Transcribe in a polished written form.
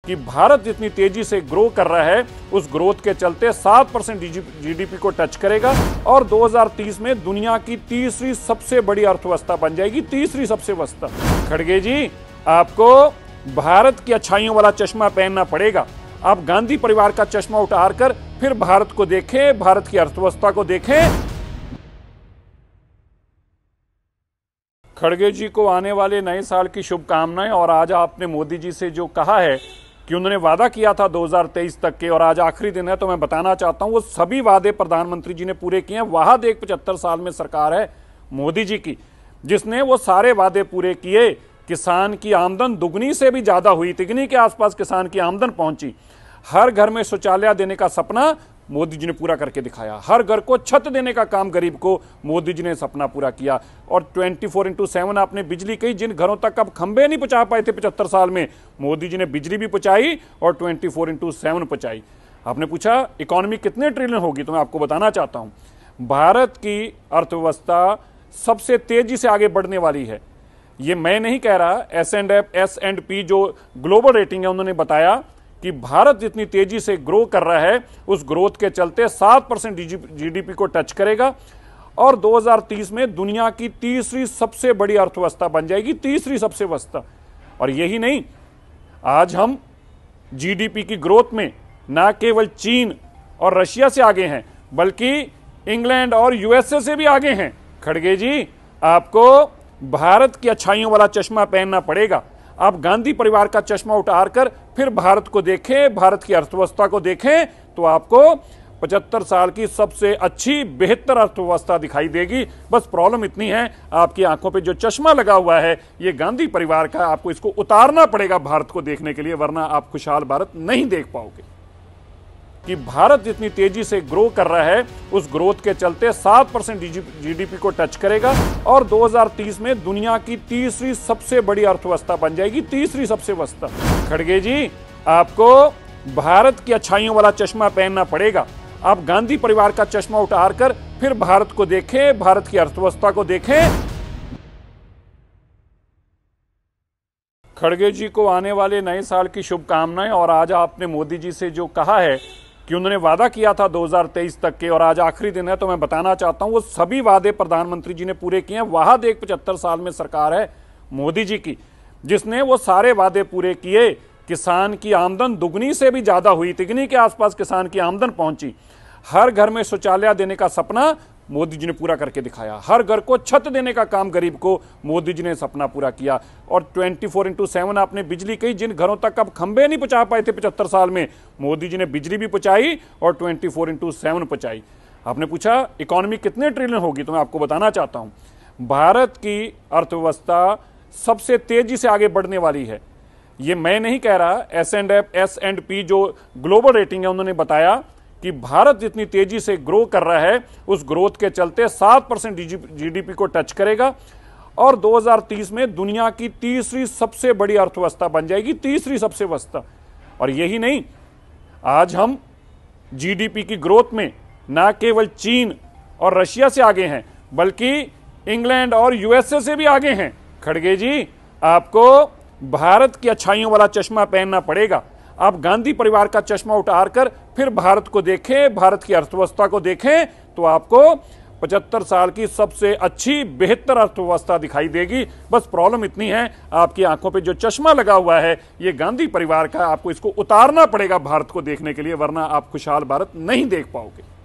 कि भारत जितनी तेजी से ग्रो कर रहा है उस ग्रोथ के चलते 7% जीडीपी को टच करेगा और 2030 में दुनिया की तीसरी सबसे बड़ी अर्थव्यवस्था बन जाएगी, तीसरी सबसे अवस्था। खड़गे जी, आपको भारत की अच्छाइयों वाला चश्मा पहनना पड़ेगा। आप गांधी परिवार का चश्मा उतारकर फिर भारत को देखें, भारत की अर्थव्यवस्था को देखें। खड़गे जी को आने वाले नए साल की शुभकामनाएं। और आज आपने मोदी जी से जो कहा है कि उन्होंने वादा किया था 2023 तक के, और आज आखिरी दिन है, तो मैं बताना चाहता हूं वो सभी वादे प्रधानमंत्री जी ने पूरे किए हैं। वहां देख 75 साल में सरकार है मोदी जी की, जिसने वो सारे वादे पूरे किए। किसान की आमदन दुगनी से भी ज्यादा हुई, तिगनी के आसपास किसान की आमदन पहुंची। हर घर में शौचालय देने का सपना मोदी जी ने पूरा करके दिखाया। हर घर को छत देने का काम गरीब को मोदी जी ने सपना पूरा किया। और 24/7 आपने बिजली कही, जिन घरों तक अब खंबे नहीं पहुंचा पाए थे 75 साल में, मोदी जी ने बिजली भी पहुंचाई और 24/7 पहुंचाई। आपने पूछा इकोनॉमी कितने ट्रिलियन होगी, तो मैं आपको बताना चाहता हूं भारत की अर्थव्यवस्था सबसे तेजी से आगे बढ़ने वाली है। ये मैं नहीं कह रहा, S&P जो ग्लोबल रेटिंग है उन्होंने बताया कि भारत जितनी तेजी से ग्रो कर रहा है उस ग्रोथ के चलते 7% जीडीपी को टच करेगा और 2030 में दुनिया की तीसरी सबसे बड़ी अर्थव्यवस्था बन जाएगी, तीसरी सबसे अवस्था। और यही नहीं, आज हम जीडीपी की ग्रोथ में ना केवल चीन और रशिया से आगे हैं, बल्कि इंग्लैंड और यूएसए से भी आगे हैं। खड़गे जी, आपको भारत की अच्छाइयों वाला चश्मा पहनना पड़ेगा। आप गांधी परिवार का चश्मा उतारकर फिर भारत को देखें, भारत की अर्थव्यवस्था को देखें, तो आपको 75 साल की सबसे अच्छी बेहतर अर्थव्यवस्था दिखाई देगी। बस प्रॉब्लम इतनी है, आपकी आंखों पे जो चश्मा लगा हुआ है ये गांधी परिवार का, आपको इसको उतारना पड़ेगा भारत को देखने के लिए, वरना आप खुशहाल भारत नहीं देख पाओगे। कि भारत जितनी तेजी से ग्रो कर रहा है उस ग्रोथ के चलते 7% जीडीपी को टच करेगा और 2030 में दुनिया की तीसरी सबसे बड़ी अर्थव्यवस्था बन जाएगी, तीसरी सबसे अवस्था। खड़गे जी, आपको भारत की अच्छाइयों वाला चश्मा पहनना पड़ेगा। आप गांधी परिवार का चश्मा उतारकर फिर भारत को देखें, भारत की अर्थव्यवस्था को देखें। खड़गे जी को आने वाले नए साल की शुभकामनाएं। और आज आपने मोदी जी से जो कहा है कि उन्होंने वादा किया था 2023 तक के, और आज आखिरी दिन है, तो मैं बताना चाहता हूं वो सभी वादे प्रधानमंत्री जी ने पूरे किए हैं। वहां देख 75 साल में सरकार है मोदी जी की, जिसने वो सारे वादे पूरे किए। किसान की आमदन दुगनी से भी ज्यादा हुई, तिगनी के आसपास किसान की आमदन पहुंची। हर घर में शौचालय देने का सपना मोदी जी ने पूरा करके दिखाया। हर घर को छत देने का काम गरीब को मोदी जी ने सपना पूरा किया। और 24/7 आपने बिजली कही, जिन घरों तक अब खंबे नहीं पहुंचा पाए थे 75 साल में, मोदी जी ने बिजली भी पहुंचाई और 24/7 पहुंचाई। आपने पूछा इकोनॉमी कितने ट्रिलियन होगी, तो मैं आपको बताना चाहता हूं भारत की अर्थव्यवस्था सबसे तेजी से आगे बढ़ने वाली है। ये मैं नहीं कह रहा, S&P जो ग्लोबल रेटिंग है उन्होंने बताया कि भारत जितनी तेजी से ग्रो कर रहा है उस ग्रोथ के चलते 7% जीडीपी को टच करेगा और 2030 में दुनिया की तीसरी सबसे बड़ी अर्थव्यवस्था बन जाएगी, तीसरी सबसे अवस्था। और यही नहीं, आज हम जीडीपी की ग्रोथ में ना केवल चीन और रशिया से आगे हैं, बल्कि इंग्लैंड और यूएसए से भी आगे हैं। खड़गे जी, आपको भारत की अच्छाइयों वाला चश्मा पहनना पड़ेगा। आप गांधी परिवार का चश्मा उतारकर फिर भारत को देखें, भारत की अर्थव्यवस्था को देखें, तो आपको 75 साल की सबसे अच्छी बेहतर अर्थव्यवस्था दिखाई देगी। बस प्रॉब्लम इतनी है, आपकी आंखों पे जो चश्मा लगा हुआ है ये गांधी परिवार का, आपको इसको उतारना पड़ेगा भारत को देखने के लिए, वरना आप खुशहाल भारत नहीं देख पाओगे।